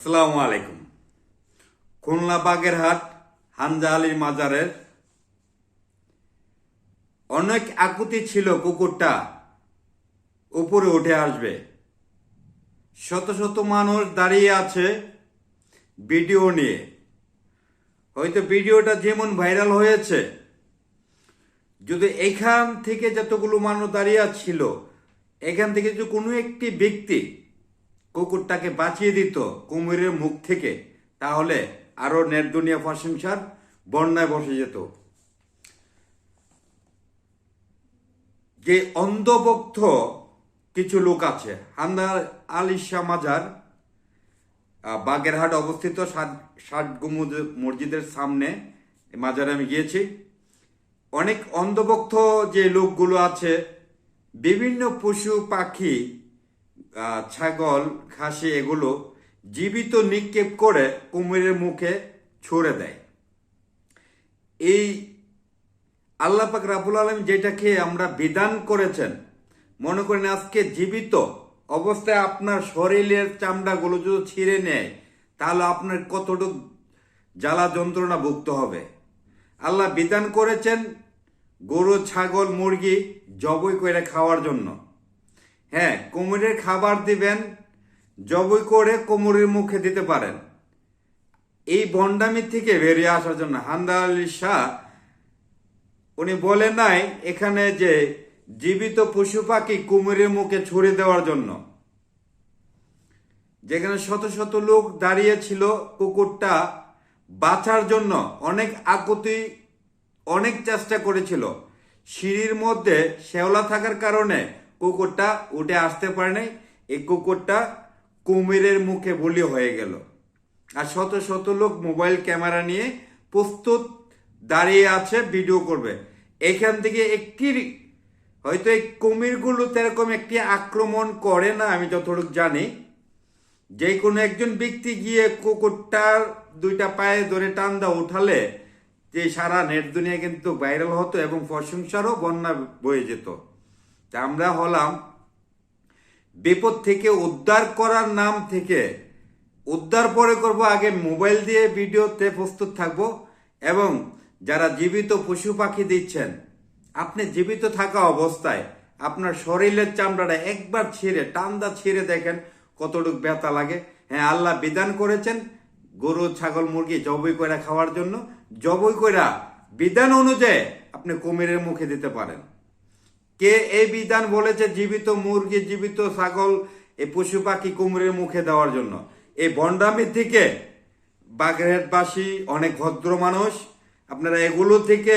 আসসালামু আলাইকুম। খুলনা বাগেরহাট হামজা আলীর মাজারের অনেক আকুতি ছিল কুকুরটা উপরে উঠে আসবে। শত শত মানুষ দাঁড়িয়ে আছে ভিডিও নিয়ে। হয়তো ভিডিওটা যেমন ভাইরাল হয়েছে, যদি এখান থেকে যতগুলো মানুষ দাঁড়িয়ে ছিল, এখান থেকে যদি কোনো একটি ব্যক্তি কুকুরটাকে বাঁচিয়ে দিত কুমিরের মুখ থেকে, তাহলে আরো নেট দুনিয়া প্রশংসার বন্যায় বসে যেত। যে অন্ধভক্ত কিছু লোক আছে, হামজা আলী শাহ মাজার বাগেরহাট অবস্থিত ষাট গম্বুজ মসজিদের সামনে মাজারে আমি গিয়েছি। অনেক অন্ধভক্ত যে লোকগুলো আছে, বিভিন্ন পশু পাখি, ছাগল, খাসি এগুলো জীবিত নিক্ষেপ করে কুমিরের মুখে ছুড়ে দেয়। এই আল্লাহ পাক রাব্বুল আলামিন যেটাকে আমরা বিধান করেছেন, মনে করেন আজকে জীবিত অবস্থায় আপনার শরীরের চামড়াগুলো যদি ছিঁড়ে নেয়, তাহলে আপনার কতটুকু জ্বালা যন্ত্রণা ভুগতে হবে। আল্লাহ বিধান করেছেন গরু, ছাগল, মুরগি জবাই করে খাওয়ার জন্য। হ্যাঁ, কুমিরের খাবার দিবেন, জবাই করে কুমিরের মুখে দিতে পারেন। এই ভণ্ডামি থেকে বেরিয়ে আসার জন্য হামজা আলী শাহ উনি বলে নাই এখানে যে জীবিত পশু পাখি কুমিরের মুখে ছুড়ে দেওয়ার জন্য। যেখানে শত শত লোক দাঁড়িয়ে ছিল কুকুরটা বাঁচার জন্য, অনেক আকুতি, অনেক চেষ্টা করেছিল। সিঁড়ির মধ্যে শেওলা থাকার কারণে কুকুরটা উঠে আসতে পারে নাই। এই কুকুরটা কুমিরের মুখে বলি হয়ে গেল। আর শত শত লোক মোবাইল ক্যামেরা নিয়ে প্রস্তুত দাঁড়িয়ে আছে ভিডিও করবে। এখান থেকে একটি হয়তো এই কুমিরগুলো তেরকম একটি আক্রমণ করে না, আমি যতটুকু জানি। যে কোনো একজন ব্যক্তি গিয়ে কুকুরটার দুইটা পায়ে ধরে টান্দা উঠালে যে সারা নেট দুনিয়া কিন্তু ভাইরাল হতো এবং প্রশংসারও বন্যা বয়ে যেত। তা আমরা হলাম বিপদ থেকে উদ্ধার করার নাম থেকে উদ্ধার পরে করব, আগে মোবাইল দিয়ে ভিডিওতে প্রস্তুত থাকবো। এবং যারা জীবিত পশু পাখি দিচ্ছেন, আপনি জীবিত থাকা অবস্থায় আপনার শরীরের চামড়াটা একবার ছিঁড়ে, টান্দা ছিঁড়ে দেখেন কতটুকু ব্যথা লাগে। হ্যাঁ, আল্লাহ বিধান করেছেন গরু, ছাগল, মুরগি জবাই করে খাওয়ার জন্য। জবাই করে বিধান অনুযায়ী আপনি কুমিরের মুখে দিতে পারেন। কে এই বিধান বলেছে জীবিত মুরগি, জীবিত ছাগল, এই পশু পাখি কুমিরের মুখে দেওয়ার জন্য? এই ভণ্ডামি থেকে বাগেরহাটবাসী অনেক ভদ্র মানুষ, আপনারা এগুলো থেকে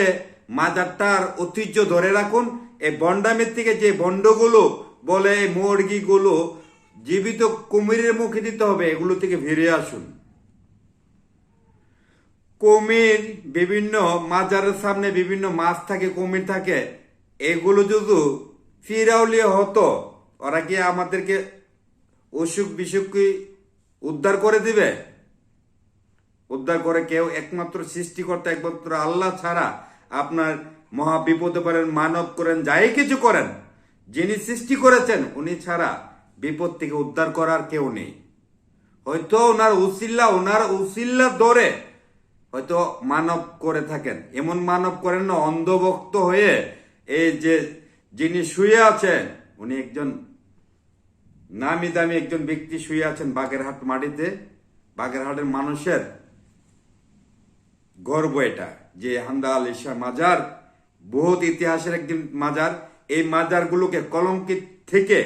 মাজারটার ঐতিহ্য ধরে রাখুন। এই ভণ্ডামির থেকে যে ভণ্ডগুলো বলে এই মুরগিগুলো জীবিত কুমিরের মুখে দিতে হবে, এগুলো থেকে ফিরে আসুন। কুমির বিভিন্ন মাজারের সামনে বিভিন্ন মাছ থাকে, কুমির থাকে, এগুলো যদি ফিরাউলিয়া হতো, ওরা কি আমাদেরকে অসুখ বিসুখ কি উদ্ধার করে দিবে? উদ্ধার করে কেউ একমাত্র সৃষ্টিকর্তা, একমাত্র আল্লাহ ছাড়া। আপনার মহা বিপদে পড়েন, মানব করেন, যাই কিছু করেন, যিনি সৃষ্টি করেছেন উনি ছাড়া বিপদ থেকে উদ্ধার করার কেউ নেই। হয়তো ওনার উসিল্লা ধরে হয়তো মানব করে থাকেন। এমন মানব করেন না অন্ধভক্ত হয়ে। এই যে যিনি শুয়ে আছেন, উনি একজন নামি দামি একজন ব্যক্তি শুয়ে আছেন বাগেরহাট মাটিতে। বাগেরহাটের মানুষের গর্ব এটা যে হামজা আলী শাহ মাজার বহুত ইতিহাসের একজন মাজার। এই মাজারগুলোকে কলঙ্কিত থেকে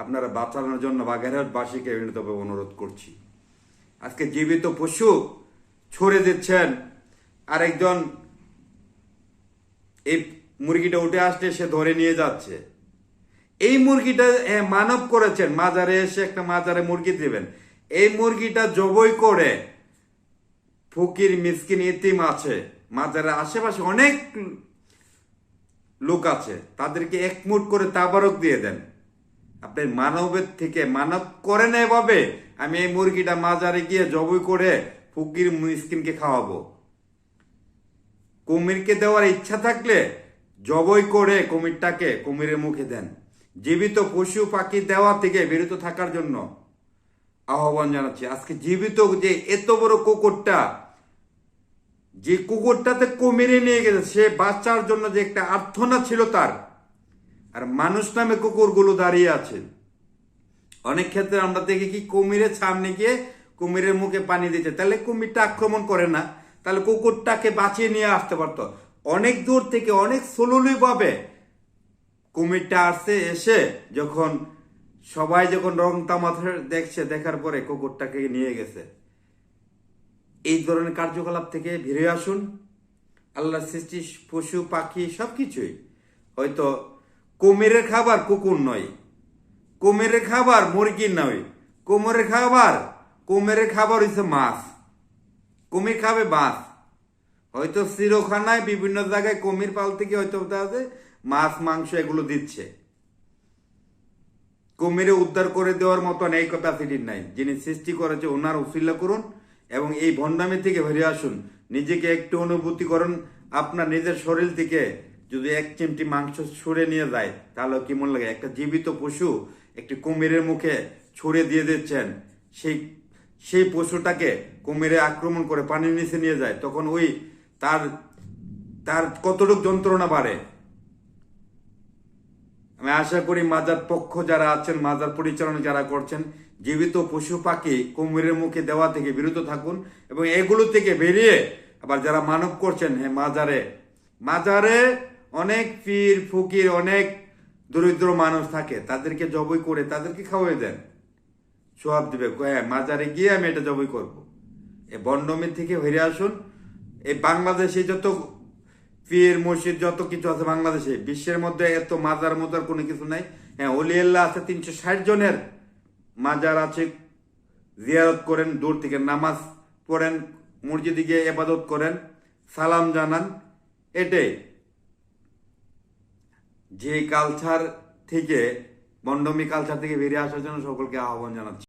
আপনারা বাঁচানোর জন্য বাগেরহাটবাসীকে বিনীতভাবে অনুরোধ করছি। আজকে জীবিত পশু ছড়ে দিচ্ছেন, আরেকজন এই মুরগিটা উঠে আসলে সে ধরে নিয়ে যাচ্ছে। এই মুরগিটা মানব করেছেন, মাজারে এসে একটা মাজারে মুরগি দিবেন। এই মুরগিটা জবাই করে ফকির, মিসকিন, ইতিম আছে মাজারের আশেপাশে অনেক লোক আছে, তাদেরকে একমুট করে তাবারক দিয়ে দেন। আপনি মানবের থেকে মানব করেন এভাবে, আমি এই মুরগিটা মাজারে গিয়ে জবাই করে ফকির মিসকিনকে খাওয়াবো। কুমিরকে দেওয়ার ইচ্ছা থাকলে জবাই করে কুমিরটাকে কুমিরের মুখে দেন। জীবিত পশু পাখি দেওয়া থেকে বিরত থাকার জন্য আহ্বান জানাচ্ছি। আজকে জীবিত যে এত বড় কুকুরটা, যে কুকুরটাতে কুমিরে নিয়ে গেছে, সে বাচ্চার জন্য যে একটা আর্তনা ছিল তার, আর মানুষ নামে কুকুরগুলো দাঁড়িয়ে আছে। অনেক ক্ষেত্রে আমরা দেখি কি কুমিরের সামনে গিয়ে কুমিরের মুখে পানি দিচ্ছে, তাহলে কুমিরটা আক্রমণ করে না, তাহলে কুকুরটাকে বাঁচিয়ে নিয়ে আসতে পারতো। অনেক দূর থেকে অনেক সুলুলি ভাবে কুমিরটা আসছে, এসে যখন সবাই যখন রং তামাশা দেখছে, দেখার পরে কুকুরটাকে নিয়ে গেছে। এই ধরনের কার্যকলাপ থেকে বেরিয়ে আসুন। আল্লাহর সৃষ্টি পশু পাখি সবকিছুই, হয়তো কুমিরের খাবার কুকুর নয়, কুমিরের খাবার মুরগি নয়, কুমিরের খাবার হচ্ছে মাছ। কুমির খাবে মাছ। হয়তো চিড়খানায় বিভিন্ন জায়গায় কুমির পালতে গিয়ে হয়তো তাদের মাছ মাংস এগুলো দিচ্ছে। কুমিরে উদ্ধার করে দেওয়ার মতন এই ক্যাপাসিটি নাই। যিনি সৃষ্টি করেছে ওনার উসিলা করুন এবং এই ভণ্ডামি থেকে বেরিয়ে আসুন। নিজেকে একটু অনুভূতি করুন। আপনার নিজের শরীর থেকে যদি এক চিমটি মাংস ছুঁড়ে নিয়ে যায় তাহলে কি মনে লাগে? একটা জীবিত পশু একটি কুমিরের মুখে ছুঁড়ে দিয়ে দিচ্ছেন, সেই সেই পশুটাকে কুমিরে আক্রমণ করে পানির নিচে নিয়ে যায়, তখন ওই তার তার কতটুক যন্ত্রণা বাড়ে। আমি আশা করি মাজার পক্ষ যারা আছেন, মাজার পরিচালনা যারা করছেন, জীবিত পশু পাখি কুমিরের মুখে দেওয়া থেকে বিরত থাকুন এবং এগুলো থেকে বেরিয়ে আবার যারা মানব করছেন, হ্যাঁ মাজারে মাজারে অনেক পীর ফকির অনেক দরিদ্র মানুষ থাকে, তাদেরকে জবই করে তাদেরকে খাওয়াই দেন, সোয়াব দিবে, হ্যাঁ মাজারে গিয়ে আমি এটা জবই করব। এই বন্ডমি থেকে বেরিয়ে আসুন। এই বাংলাদেশে যত পীর মসজিদ যত কিছু আছে বাংলাদেশে, বিশ্বের মধ্যে এত মাজার মজার কোনো কিছু নাই। হ্যাঁ অলিয়াল্লাহ আছে, 360 জনের মাজার আছে, জিয়ারত করেন, দূর থেকে নামাজ পড়েন, মসজিদে গিয়ে ইবাদত করেন, সালাম জানান। এটাই যে কালচার থেকে, বন্ডমি কালচার থেকে বেরিয়ে আসার জন্য সকলকে আহ্বান জানাচ্ছি।